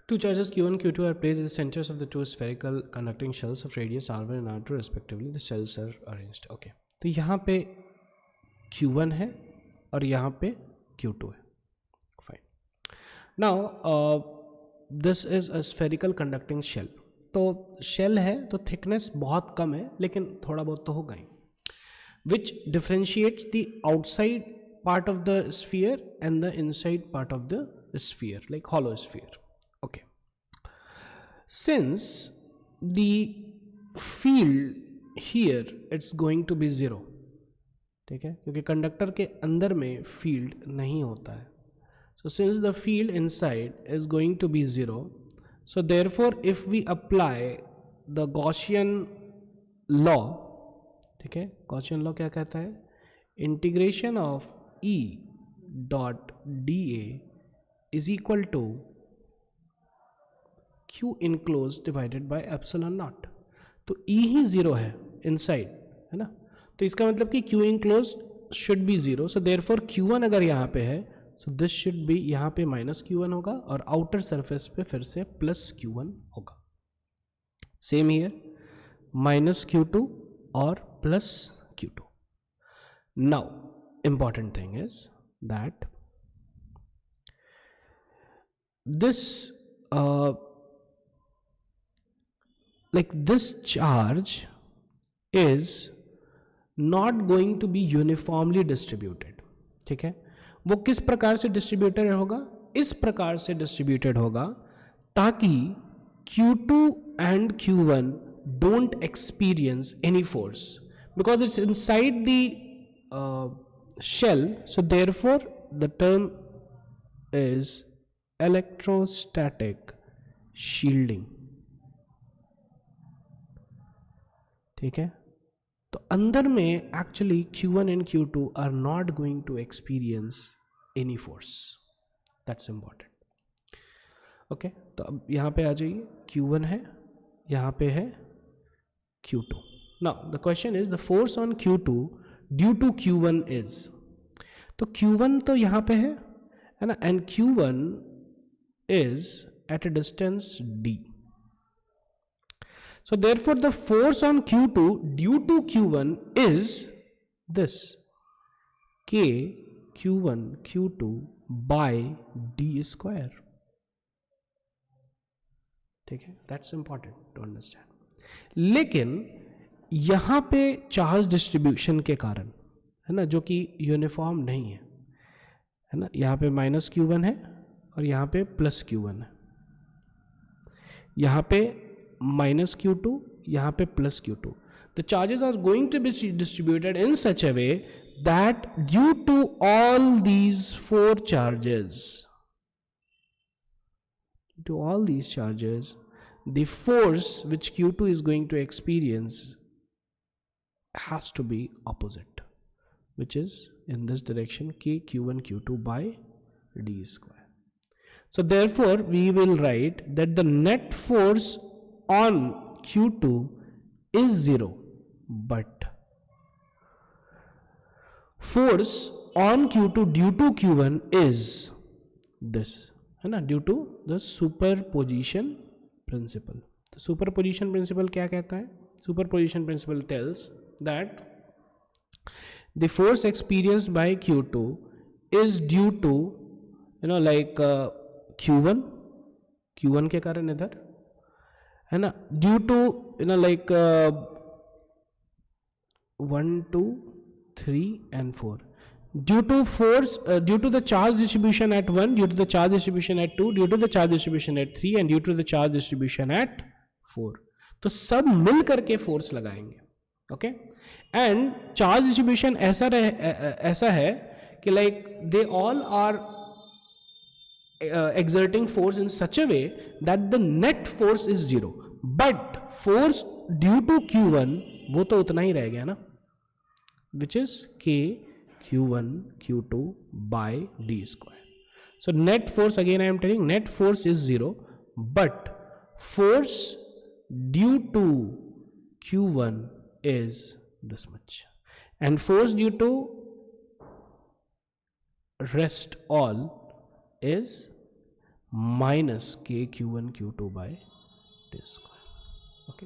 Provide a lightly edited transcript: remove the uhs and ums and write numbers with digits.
Two charges Q1 Q2 are placed at the centers of the two spherical conducting shells of radius R1 and R2 respectively. The shells are arranged. Okay, तो यहाँ पे Q1 है और यहाँ पे Q2 है. Fine. Now this is a spherical conducting shell. तो shell है तो थिकनेस बहुत कम है लेकिन थोड़ा बहुत तो होगा ही. Which differentiates the outside part of the sphere and the inside part of the sphere, like hollow sphere. Okay. Since the field here it's going to be 0, ठीक है, क्योंकि कंडक्टर के अंदर में फील्ड नहीं होता है. So since the field inside is going to be 0, so therefore if we apply the Gaussian law, ठीक है, Gaussian law क्या कहता है? Integration of E dot dA is equal to Q enclosed divided by epsilon naught. तो E ही 0 है inside, है ना, तो इसका मतलब कि Q enclosed should be 0. So therefore Q1 अगर यहाँ पे है, so this should be यहाँ पे माइनस Q1 होगा और आउटर सरफेस पे फिर से प्लस Q1 होगा. सेम हियर, माइनस Q2 और plus Q2. Now important thing is that this this charge is not going to be uniformly distributed. ठीक है, वो किस प्रकार से डिस्ट्रीब्यूटेड होगा? इस प्रकार से डिस्ट्रीब्यूटेड होगा ताकि Q2 and Q1 don't experience any force because it's inside the shell. So therefore the term is electrostatic shielding. ठीक है, तो अंदर में actually Q1 and Q2 are not going to experience any force. That's important. Okay, तो अब यहाँ पे आ जाइए, Q1 है, यहाँ पे है Q2. Now the question is the force on Q2 due to Q1 is, तो Q1 तो यहाँ पे है ना, and Q1 is at a distance D. So therefore the force on Q2 due to Q1 is this K Q1 Q2 by D square. ठीक है, that's important to understand. लेकिन यहाँ पे चार्ज डिस्ट्रीब्यूशन के कारण, है ना, जो कि यूनिफॉर्म नहीं है, है ना, यहाँ पे माइनस Q1 है और यहाँ पे प्लस Q1 है, यहाँ पे माइनस Q2, यहाँ पे plus Q2. The charges are going to be distributed in such a way that due to all these four charges, the force which Q2 is going to experience has to be opposite, which is in this direction K Q1 Q2 by D square. So therefore we will write that the net force on Q2 is 0, but force on Q2 due to Q1 is this, है ना, due to the superposition principle. तो superposition principle क्या कहता है? Superposition principle tells that the force experienced by Q2 is due to, you know, like Q1 के कारण इधर, है ना, due to, you know, like 1 2 3 and 4, due to force due to the charge distribution at 1, due to the charge distribution at 2, due to the charge distribution at 3 and due to the charge distribution at 4. तो सब मिल करके force लगाएंगे. Okay, and charge distribution ऐसा है कि like they all are exerting force in such a way that the net force is 0, but force due to Q1 वो तो उतना ही रह गया ना, which is K Q1 Q2 by D square. So net force, again I am telling, net force is 0, but force due to Q1 is this much, and force due to rest all is minus के Q1 Q2 bye T square. Okay,